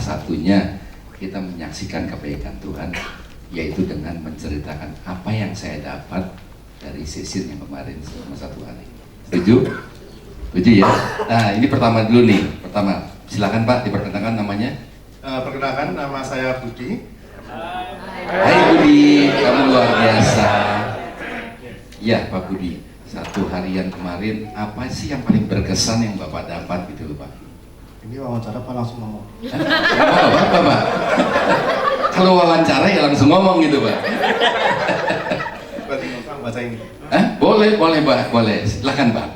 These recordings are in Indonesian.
satunya kita menyaksikan kebaikan Tuhan, yaitu dengan menceritakan apa yang saya dapat dari session yang kemarin selama 1 hari. Setuju? Setuju ya? Nah, ini pertama dulu nih. Pertama, silakan Pak, diperkenalkan namanya. Perkenalkan, nama saya Budi. Hai Budi, kamu luar biasa. Ya Pak Budi, 1 harian kemarin apa sih yang paling berkesan yang Bapak dapat gitu loh Pak? Ini wawancara apa langsung ngomong? Apa Pak? Kalau wawancara ya langsung ngomong gitu Pak. Berarti nggak baca ini. Boleh Pak, boleh. Silakan Pak.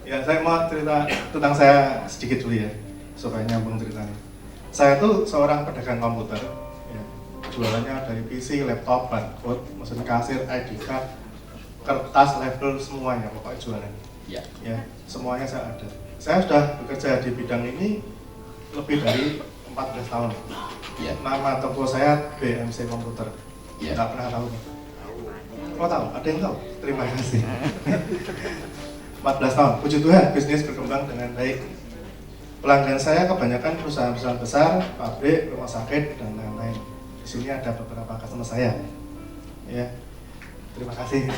Ya, saya mau cerita tentang saya sedikit dulu ya, supaya nyambung ceritanya. Saya tuh seorang pedagang komputer, ya. Jualannya dari PC, laptop, barcode, mesin kasir, ID card, kertas, label, semuanya, pokoknya jualan. Ya. Ya, semuanya saya ada. Saya sudah bekerja di bidang ini lebih dari 14 tahun. Ya. Nama toko saya BMC Komputer. Ya. Nggak pernah tahu. Oh tahu? Ada yang tahu? Terima kasih. 14 tahun. Puji Tuhan, bisnis berkembang dengan baik. Pelanggan saya kebanyakan perusahaan-perusahaan besar, pabrik, rumah sakit, dan lain-lain. Di sini ada beberapa customer saya. Ya, terima kasih.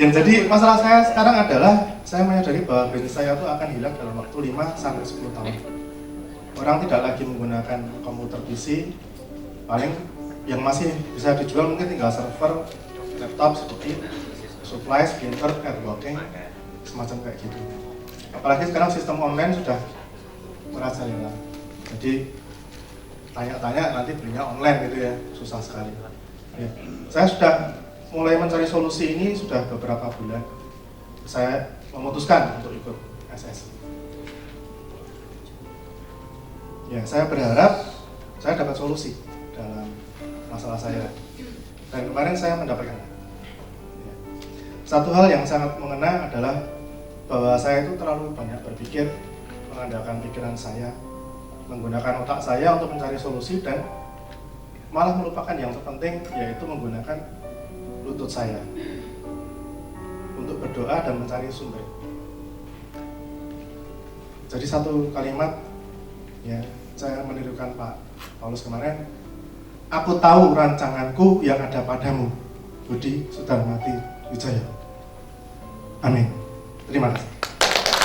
Yang jadi masalah saya sekarang adalah saya menyadari bahwa bisnis saya itu akan hilang dalam waktu 5-10 tahun. Orang tidak lagi menggunakan komputer PC, paling yang masih bisa dijual mungkin tinggal server, laptop seperti supply, printer, networking, semacam kayak gitu. Apalagi sekarang sistem online sudah merajalela. Jadi tanya-tanya nanti belinya online gitu ya, susah sekali. Ya. Saya sudah mulai mencari solusi ini sudah beberapa bulan. Saya memutuskan untuk ikut SS. Ya, saya berharap saya dapat solusi dalam masalah saya. Dan kemarin saya mendapatkan. Ya. Satu hal yang sangat mengena adalah bahwa saya itu terlalu banyak berpikir, mengandalkan pikiran saya, menggunakan otak saya untuk mencari solusi dan malah melupakan yang terpenting, yaitu menggunakan lutut saya untuk berdoa dan mencari sumber. Jadi satu kalimat, ya, saya menirukan Pak Paulus kemarin, aku tahu rancanganku yang ada padamu, Budi Sudarmati Wijaya. Amin. Terima kasih.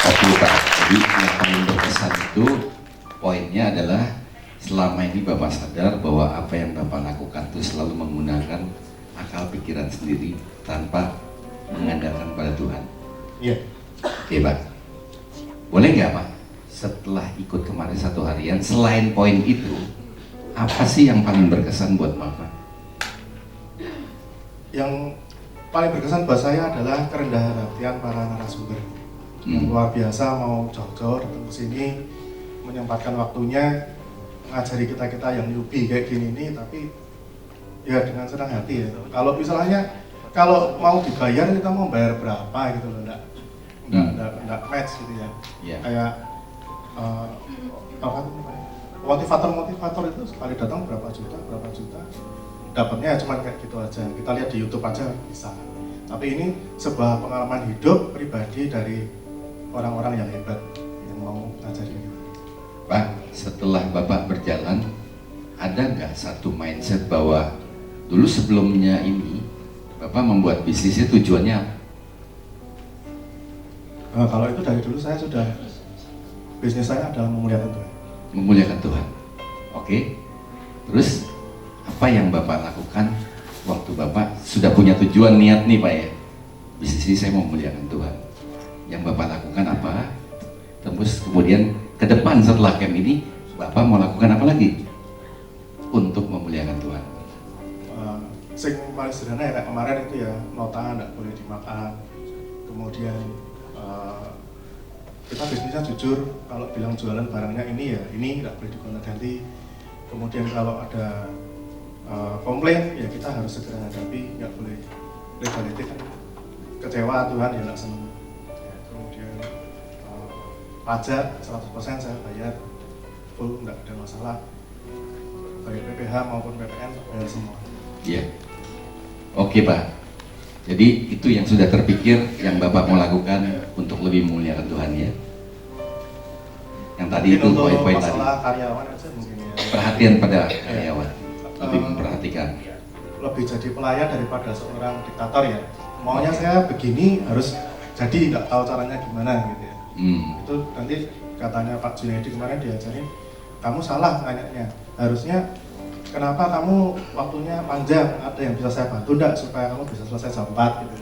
Oke Pak, jadi yang paling berkesan itu poinnya adalah selama ini Bapak sadar bahwa apa yang Bapak lakukan itu selalu menggunakan akal pikiran sendiri tanpa mengandalkan pada Tuhan. Iya. Oke Pak, boleh nggak Pak, setelah ikut kemarin 1 harian, selain poin itu, apa sih yang paling berkesan buat Bapak? Yang paling berkesan buat saya adalah kerendahan hatian para narasumber. Luar biasa, mau jauh-jauh datang ke sini, menyempatkan waktunya mengajari kita yang newbie kayak gini nih, tapi ya dengan senang hati ya. Kalau misalnya kalau mau dibayar, kita mau bayar berapa gitu loh, enggak match gitu ya. Yeah. Kayak apa tuh namanya? Motivator itu sekali datang berapa juta, dapatnya cuma kayak gitu aja. Kita lihat di YouTube aja bisa. Tapi ini sebuah pengalaman hidup pribadi dari orang-orang yang hebat yang mau ngajarin kita. Pak, setelah Bapak berjalan, ada nggak satu mindset bahwa dulu sebelumnya ini Bapak membuat bisnisnya tujuannya apa? Kalau itu dari dulu saya sudah, bisnis saya adalah memuliakan Tuhan. Memuliakan Tuhan. Oke. Terus apa yang Bapak lakukan waktu Bapak sudah punya tujuan niat nih Pak ya? Bisnis ini saya mau memuliakan Tuhan. Yang Bapak lakukan apa? Terus kemudian ke depan setelah camp ini Bapak mau lakukan apa lagi untuk memuliakan Tuhan? Sing paling sederhana ya kayak kemarin itu ya, nota nggak boleh dimakan. Kemudian kita bisnisnya jujur, kalau bilang jualan barangnya ini ya ini, nggak boleh digonta-ganti. Kemudian kalau ada komplain ya kita harus segera hadapi, nggak boleh legality kan, kecewa Tuhan ya nggak seneng. Ya, kemudian pajak 100% saya bayar full, nggak ada masalah, baik PPH maupun PPN bayar semua. Iya. Oke Pak. Jadi itu yang sudah terpikir yang Bapak mau lakukan untuk lebih memuliakan Tuhan ya. Yang tadi Mungkin itu untuk poin-poin tadi. masalah karyawan aja mungkin ya. Perhatian pada karyawan, lebih memperhatikan. Lebih jadi pelayan daripada seorang diktator ya. Maunya saya begini harus jadi, nggak tahu caranya gimana gitu ya. Itu nanti katanya Pak Junaidi kemarin diajarin, kamu salah kayaknya. Harusnya kenapa kamu waktunya panjang, ada yang bisa saya bantu enggak supaya kamu bisa selesai jam 4 gitu.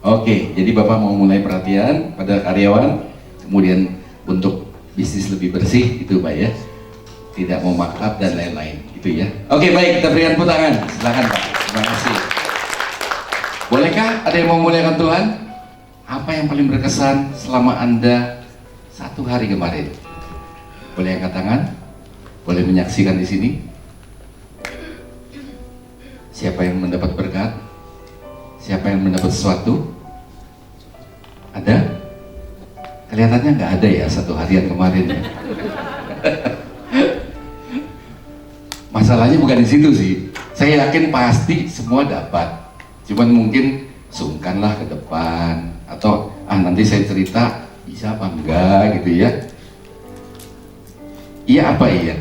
Oke, jadi Bapak mau mulai perhatian pada karyawan, kemudian untuk bisnis lebih bersih itu Pak ya. Tidak mau markup dan lain-lain gitu ya. Oke, baik, kita berikan tepuk tangan. Silakan Pak. Terima kasih. Bolehkah ada yang mau memuliakan Tuhan? Apa yang paling berkesan selama Anda 1 hari kemarin? Boleh angkat tangan? Boleh menyaksikan di sini? Siapa yang mendapat berkat? Siapa yang mendapat sesuatu? Ada? Kelihatannya nggak ada ya 1 harian kemarin ya. Masalahnya bukan di situ sih. Saya yakin pasti semua dapat. Cuman mungkin sungkanlah ke depan, atau nanti saya cerita bisa apa enggak gitu ya. Iya apa iya?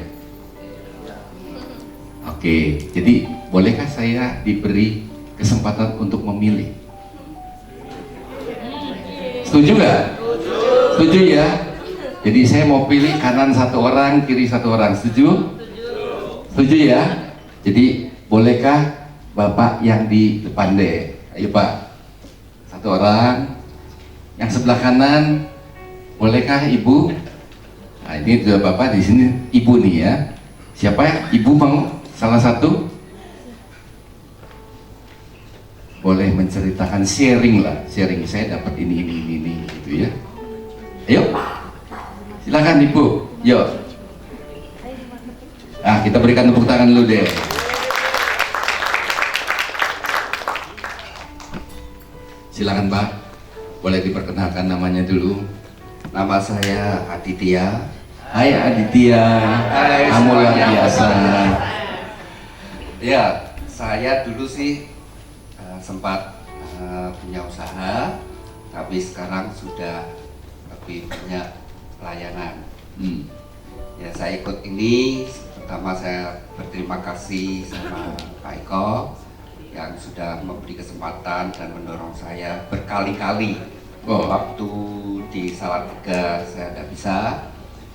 Oke, jadi bolehkah saya diberi kesempatan untuk memilih? Setuju nggak? Setuju ya? Jadi saya mau pilih kanan 1 orang, kiri 1 orang. Setuju? Setuju ya? Jadi bolehkah Bapak yang di depan deh? Ayo Pak, 1 orang. Yang sebelah kanan, bolehkah Ibu? Nah ini juga Bapak di sini, Ibu nih ya. Siapa ya? Ibu mau salah satu? Boleh menceritakan, sharing lah, sharing saya dapat ini gitu ya. Ayo, silakan Ibu, yuk. Kita berikan tepuk tangan dulu deh. Silakan Pak, boleh diperkenalkan namanya dulu. Nama saya Aditya. Hai Aditya, Hai, kamu luar semuanya. biasa. Ya, saya dulu sih sempat punya usaha, tapi sekarang sudah lebih banyak pelayanan. Ya, saya ikut ini. Pertama saya berterima kasih sama Pak Eko yang sudah memberi kesempatan dan mendorong saya berkali-kali. Waktu di Salatiga saya tidak bisa,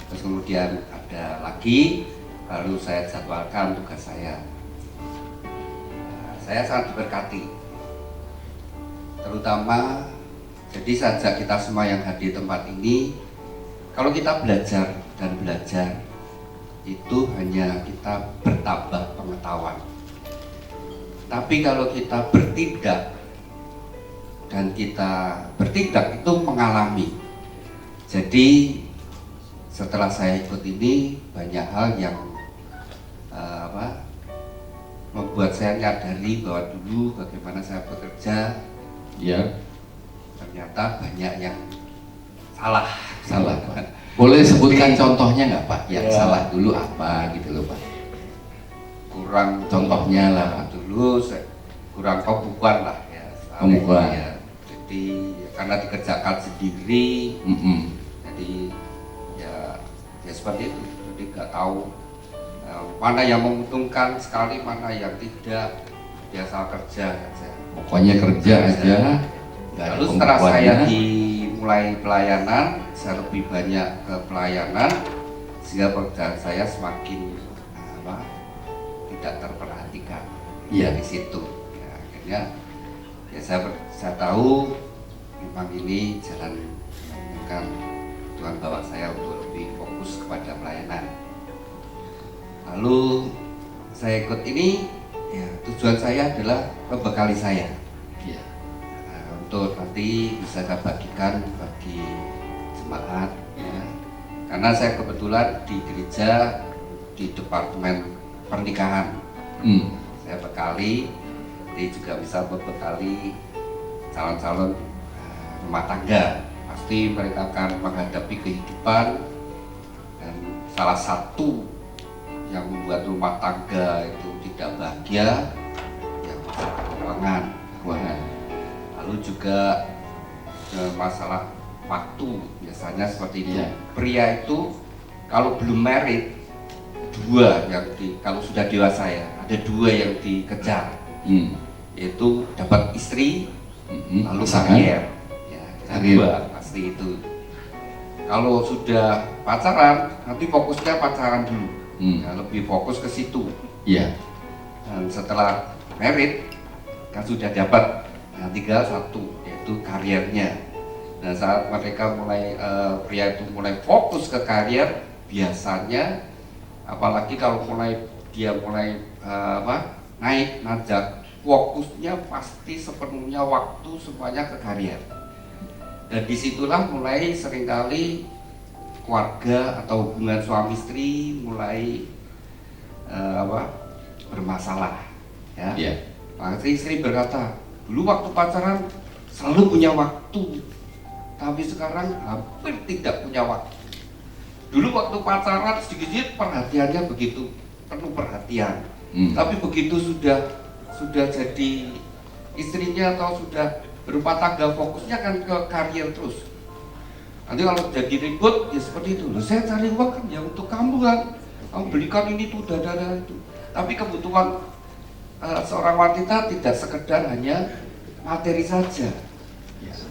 terus kemudian ada lagi, lalu saya jadwalkan tugas saya. Saya sangat diberkati, terutama jadi saja kita semua yang hadir di tempat ini, kalau kita belajar dan belajar itu hanya kita bertambah pengetahuan. Tapi kalau kita bertindak dan kita bertindak itu mengalami. Jadi setelah saya ikut ini banyak hal yang membuat saya nyadari bahwa dulu bagaimana saya bekerja, Ya, ternyata banyak yang salah. Pak. Boleh sebutkan contohnya nggak Pak? Yang Ya. salah dulu apa gitu loh Pak? Kurang Contohnya lah. dulu kurang pembukuan lah ya. Pembukuan. Ya. Jadi karena dikerjakan sendiri, jadi ya seperti itu. Jadi nggak tahu mana yang menguntungkan sekali, mana yang tidak. Biasa kerja saja. Pokoknya kerja aja. nggak ada Lalu setelah saya pembukuannya. dimulai pelayanan, saya lebih banyak ke pelayanan, sehingga pekerjaan saya semakin tidak terperhatikan. Iya. Di situ. Ya, akhirnya ya saya tahu memang ini jalan yang Tuhan bawa saya untuk lebih fokus kepada pelayanan. Lalu saya ikut ini, ya tujuan saya adalah membekali saya. Iya. Untuk nanti bisa saya bagikan bagi jemaat ya. Karena saya kebetulan di gereja di departemen pernikahan. Saya bekali, jadi juga bisa membekali calon-calon rumah tangga. Pasti mereka akan menghadapi kehidupan, dan salah satu yang membuat rumah tangga itu tidak bahagia ya masalah keuangan. Lalu juga masalah waktu, biasanya seperti itu. Iya. Pria itu kalau belum married, kalau sudah dewasa ya, ada dua yang dikejar, yaitu dapat istri, lalu Pasangan. karier. Ya, Karier. dua pasti itu. Kalau sudah pacaran, nanti fokusnya pacaran dulu, ya, lebih fokus ke situ. Iya. Dan setelah married, kan sudah dapat, nah, tinggal satu, yaitu kariernya. Nah, saat mereka pria itu mulai fokus ke karier, biasanya, apalagi kalau dia mulai naik, nanjak, fokusnya pasti sepenuhnya waktu semuanya ke karier. Dan disitulah mulai seringkali keluarga atau hubungan suami istri mulai bermasalah, ya. Iya. Pasti istri berkata, dulu waktu pacaran selalu punya waktu, tapi sekarang hampir tidak punya waktu. Dulu waktu pacaran sedikit perhatiannya begitu penuh perhatian, tapi begitu sudah jadi istrinya atau sudah berumah tangga, fokusnya kan ke karier terus. Nanti kalau jadi ribut ya seperti itu. Loh, saya cari uang kan ya untuk kamu kan, kamu belikan ini tuh, dada itu. Tapi kebutuhan seorang wanita tidak sekedar hanya materi saja.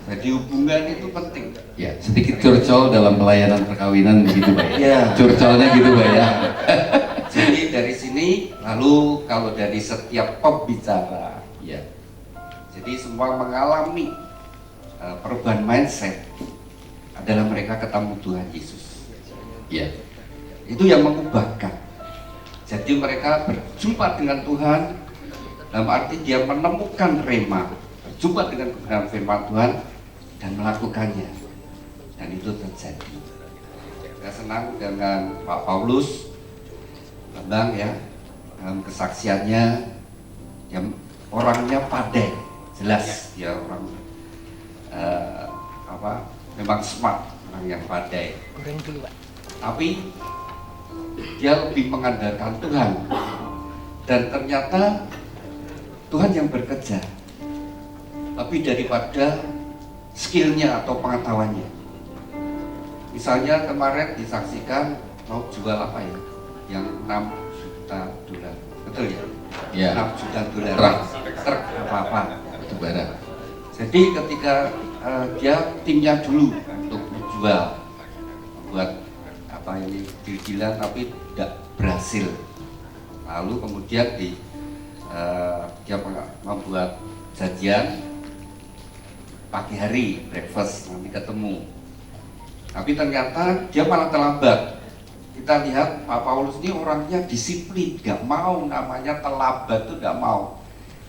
Jadi hubungan itu penting. Ya, sedikit curcol dalam pelayanan perkawinan begitu Pak ya. Ya. Curcolnya gitu Pak ya. Jadi dari sini, lalu kalau dari setiap pembicara, Ya. jadi semua mengalami perubahan mindset adalah mereka ketemu Tuhan Yesus. Ya. Itu yang mengubahkan. Jadi mereka berjumpa dengan Tuhan, dalam arti dia menemukan rema, berjumpa dengan kebenaran firman Tuhan dan melakukannya, dan itu terjadi. Saya senang dengan Pak Paulus, Bambang ya, dalam kesaksiannya, yang orangnya pandai, jelas dia orang memang smart, orang yang pandai. Tapi dia lebih mengandalkan Tuhan, dan ternyata Tuhan yang bekerja lebih daripada skillnya atau pengetahuannya. Misalnya kemarin disaksikan mau jual apa ya, yang 6 juta dolar, betul ya? Ya. 6 juta dolar truk apa-apa. Batu bara. Jadi ketika dia timnya dulu untuk menjual, buat apa ini deal-dealan tapi tidak berhasil. Lalu kemudian dia membuat janjian pagi hari breakfast, nanti ketemu. Tapi ternyata dia malah terlambat. Kita lihat Pak Paulus ini orangnya disiplin, nggak mau namanya terlambat tuh nggak mau.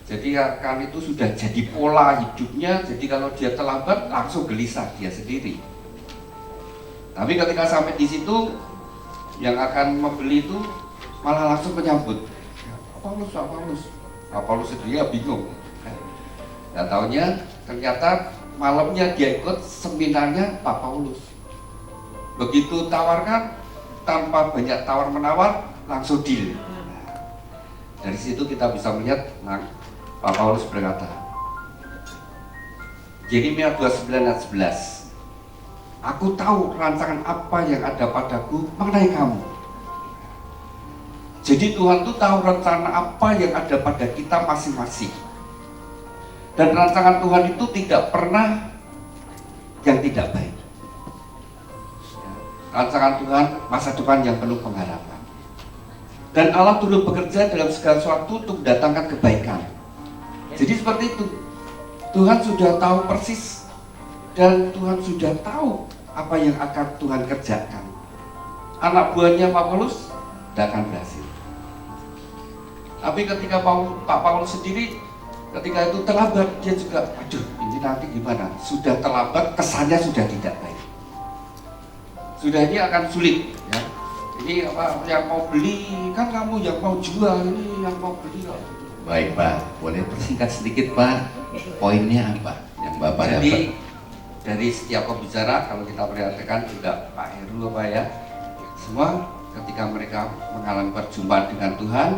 Jadi kan itu sudah jadi pola hidupnya. Jadi kalau dia terlambat langsung gelisah dia sendiri. Tapi ketika sampai di situ, yang akan membeli itu malah langsung menyambut. Pak Paulus sendiri ya bingung. Nggak taunya ternyata malamnya dia ikut seminarnya Pak Paulus. Begitu tawarkan, tanpa banyak tawar menawar, langsung deal. Dari situ kita bisa melihat, Pak Paulus berkata, Yeremia 29 ayat 11, aku tahu rancangan apa yang ada padaku mengenai kamu. Jadi Tuhan itu tahu rencana apa yang ada pada kita masing-masing. Dan rancangan Tuhan itu tidak pernah yang tidak baik. Rancangan Tuhan masa depan yang penuh pengharapan. Dan Allah turut bekerja dalam segala sesuatu untuk mendatangkan kebaikan. Jadi seperti itu. Tuhan sudah tahu persis, dan Tuhan sudah tahu apa yang akan Tuhan kerjakan. Anak buahnya Pak Paulus tidak akan berhasil. Tapi ketika Pak Paulus sendiri, ketika itu terlambat, dia juga, aduh ini nanti gimana? Sudah terlambat, kesannya sudah tidak baik. Sudah ini akan sulit, ya. Ini apa yang mau beli, kan kamu yang mau jual, ini yang mau beli. Baik Pak, boleh persingkat sedikit Pak, poinnya apa yang Bapak dapat? Jadi dari setiap pembicara, kalau kita perhatikan juga Pak Heru apa ya, semua ketika mereka mengalami perjumpaan dengan Tuhan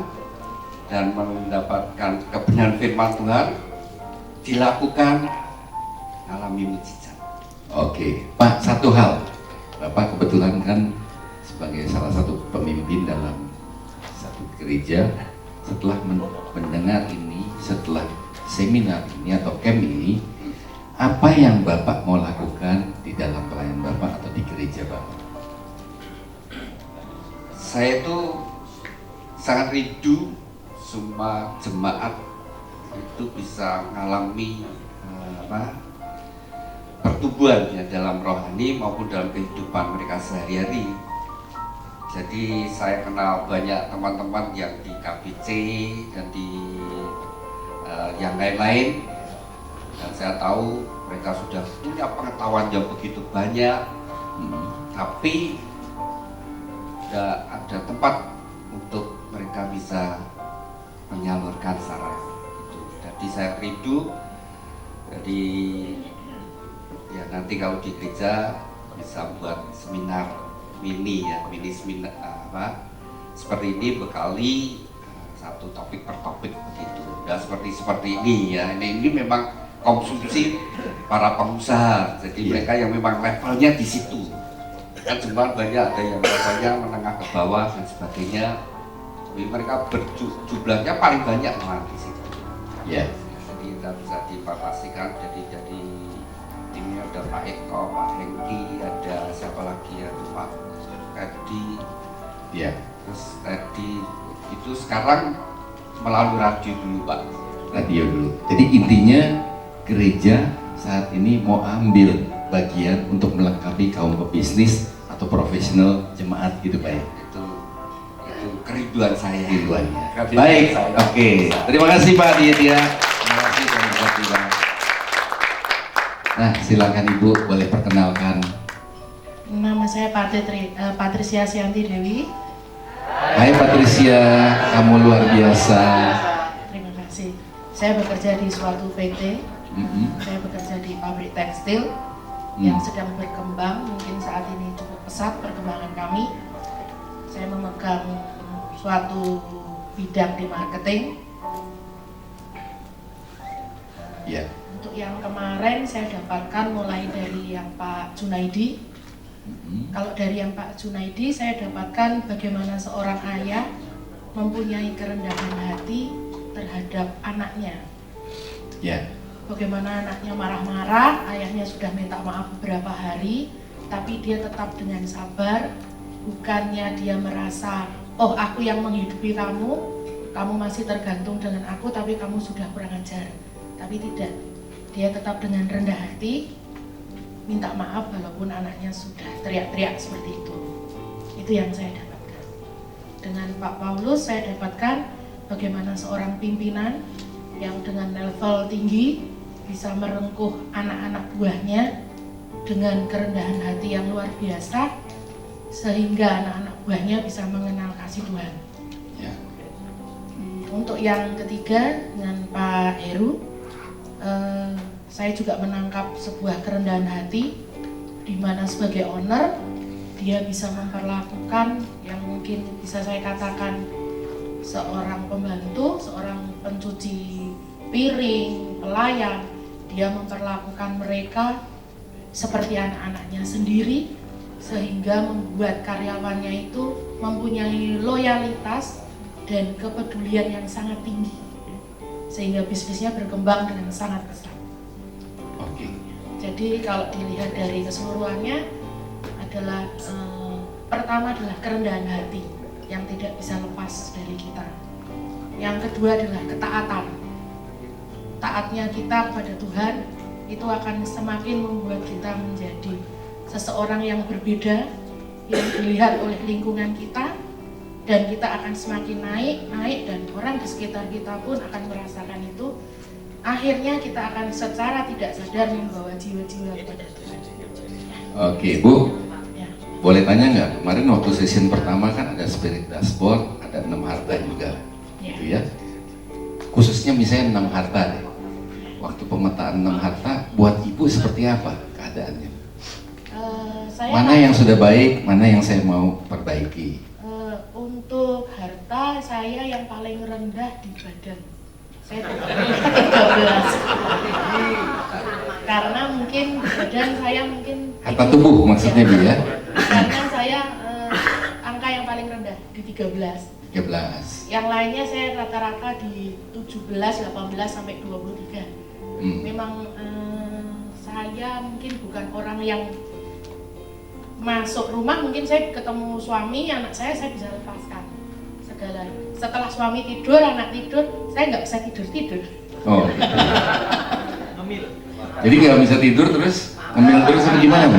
dan mendapatkan kebenaran firman Tuhan, dilakukan alami mujizat. Oke, Pak, satu hal. Bapak kebetulan kan sebagai salah satu pemimpin dalam satu gereja, setelah mendengar ini, setelah seminar ini atau camp ini, apa yang Bapak mau lakukan di dalam pelayanan Bapak atau di gereja Bapak? Saya itu sangat rindu semua jemaat itu bisa mengalami pertumbuhan ya dalam rohani maupun dalam kehidupan mereka sehari-hari. Jadi saya kenal banyak teman-teman yang di KBC dan di yang lain-lain, dan saya tahu mereka sudah punya pengetahuan yang begitu banyak, tapi tidak ada tempat untuk mereka bisa menyalurkan secara itu. Jadi saya rindu, jadi ya nanti kalau di gereja bisa buat seminar mini ya, mini seminar seperti ini bekali satu topik per topik begitu. Dan seperti ini ya, ini memang konsumsi para pengusaha. Jadi mereka yang memang levelnya di situ. Kan jemaat banyak, ada yang levelnya menengah ke bawah dan sebagainya. Tapi mereka jumlahnya paling banyak memang di situ. Ya. Jadi kita bisa dipastikan jadi ini ada Pak Eko, Pak Hengki, ada siapa lagi ya, Pak Teddy. Ya. Terus Teddy itu sekarang melalui radio dulu Pak. Radio dulu. Jadi intinya gereja saat ini mau ambil bagian untuk melengkapi kaum pebisnis atau profesional jemaat gitu Pak ya. Itu kerinduan saya. Kerinduannya. Kerinduan Baik, saya. oke. Terima kasih Pak Dia. Terima kasih Pak. Nah, silakan Ibu boleh perkenalkan. Nama saya Patricia Sianti Dewi. Hai Patricia, kamu luar biasa. Terima kasih. Saya bekerja di suatu PT. Saya bekerja di pabrik tekstil yang sedang berkembang. Mungkin saat ini cukup pesat perkembangan kami. Saya memegang suatu bidang di marketing. Ya. Untuk yang kemarin saya dapatkan mulai dari yang Pak Junaidi. Kalau dari yang Pak Junaidi saya dapatkan bagaimana seorang ayah mempunyai kerendahan hati terhadap anaknya. Ya. Bagaimana anaknya marah-marah, ayahnya sudah minta maaf beberapa hari, tapi dia tetap dengan sabar. Bukannya dia merasa, oh aku yang menghidupi kamu, kamu masih tergantung dengan aku, tapi kamu sudah kurang ajar. Tapi tidak, dia tetap dengan rendah hati, minta maaf walaupun anaknya sudah teriak-teriak seperti itu. Itu yang saya dapatkan. Dengan Pak Paulus saya dapatkan bagaimana seorang pimpinan yang dengan level tinggi bisa merengkuh anak-anak buahnya dengan kerendahan hati yang luar biasa, sehingga anak-anak buahnya bisa mengenal kasih Tuhan. Ya. Untuk yang ketiga dengan Pak Heru, saya juga menangkap sebuah kerendahan hati di mana sebagai owner dia bisa memperlakukan yang mungkin bisa saya katakan seorang pembantu, seorang pencuci piring, pelayan, dia memperlakukan mereka seperti anak-anaknya sendiri sehingga membuat karyawannya itu mempunyai loyalitas dan kepedulian yang sangat tinggi sehingga bisnisnya berkembang dengan sangat pesat. Oke. Jadi kalau dilihat dari keseluruhannya adalah pertama adalah kerendahan hati yang tidak bisa lepas dari kita. Yang kedua adalah ketaatan. Taatnya kita kepada Tuhan itu akan semakin membuat kita menjadi seseorang yang berbeda, yang dilihat oleh lingkungan kita, dan kita akan semakin naik dan orang di sekitar kita pun akan merasakan itu. Akhirnya kita akan secara tidak sadar membawa jiwa-jiwa kepada Tuhan. Oke, Bu. Ya. Boleh tanya nggak? Kemarin waktu session pertama kan ada spirit dashboard, ada 6 harta juga, Ya. gitu ya. Khususnya misalnya 6 harta deh. Waktu pemetaan 6 harta, buat Ibu seperti apa keadaannya? Mana yang sudah baik, mana yang saya mau perbaiki? Untuk harta saya yang paling rendah di badan Saya 13. Karena mungkin badan saya mungkin Harta tubuh maksudnya Bu ya? karena saya angka yang paling rendah di 13. 13. Yang lainnya saya rata-rata di 17, 18 sampai 23. Memang saya mungkin bukan orang yang masuk rumah, mungkin saya ketemu suami, anak saya bisa lepaskan segalanya. Setelah suami tidur, anak tidur, saya nggak bisa tidur. Oh. Jadi nggak bisa tidur terus ngemil terus atau gimana Bu?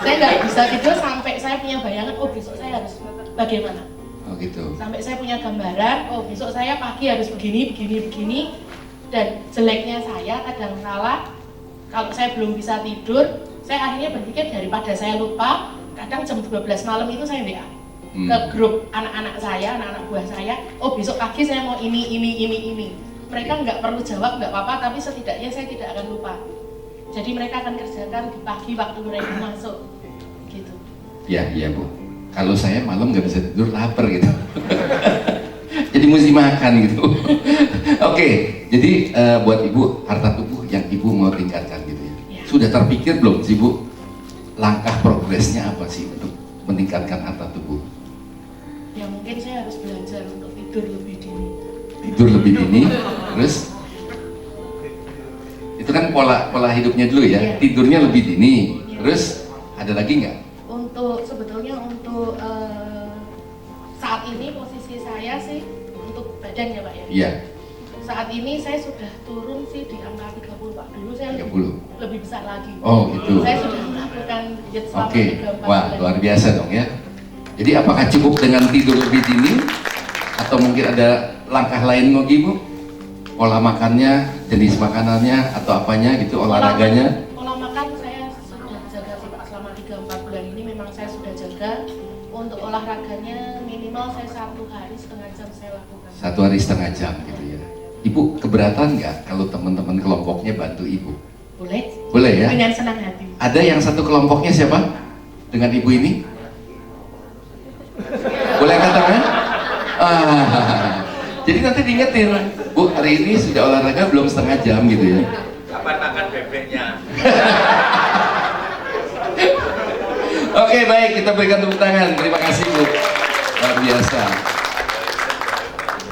Saya nggak bisa tidur sampai saya punya bayangan, oh besok saya harus bagaimana. Oh gitu. Sampai saya punya gambaran, oh besok saya pagi harus begini. Dan jeleknya saya kadang kala kalau saya belum bisa tidur, saya akhirnya berpikir daripada saya lupa, kadang jam 12 malam itu saya WA ke grup anak-anak saya, anak-anak buah saya, oh besok pagi saya mau ini. Mereka nggak perlu jawab, nggak apa-apa, tapi setidaknya saya tidak akan lupa. Jadi mereka akan kerjakan di pagi waktu mereka masuk, gitu. Iya Bu. Kalau saya malam nggak bisa tidur, lapar gitu. Jadi mesti makan gitu. Oke, jadi buat Ibu, harta tubuh yang Ibu mau tingkatkan gitu ya. Ya. Sudah terpikir belum sih Bu, langkah progresnya apa sih untuk meningkatkan harta tubuh? Ya mungkin saya harus belajar untuk tidur lebih dini. Tidur lebih dini, terus itu kan pola hidupnya dulu ya. Iya. Tidurnya lebih dini, Iya. terus ada lagi nggak? Sebetulnya untuk saat ini posisi saya sih untuk badan ya Pak ya. Iya, Saat ini saya sudah turun sih di angka 30 Pak. Dulu saya 30. lebih besar lagi. Oh gitu. Saya sudah melakukan diet selama Oke, 3-4 wah bulan. luar biasa dong ya. Jadi apakah cukup dengan tidur lebih dini atau mungkin ada langkah lain mau Ibu? Pola makannya, jenis makanannya atau apanya gitu, olahraganya? Pola makan saya sudah jaga sih Pak selama 3-4 bulan ini memang saya sudah jaga. Untuk olahraganya minimal saya 1 hari setengah jam saya lakukan. 1 hari setengah jam gitu ya. Ibu keberatan nggak kalau teman-teman kelompoknya bantu Ibu? Boleh? Boleh ya? Dengan senang hati. Ada yang satu kelompoknya siapa? Dengan Ibu ini? Boleh angkat tangan? Jadi nanti diingetin, Bu hari ini sudah olahraga belum setengah jam gitu ya. Kapan makan bebeknya? Oke baik, kita berikan tepuk tangan. Terima kasih Bu. Luar biasa.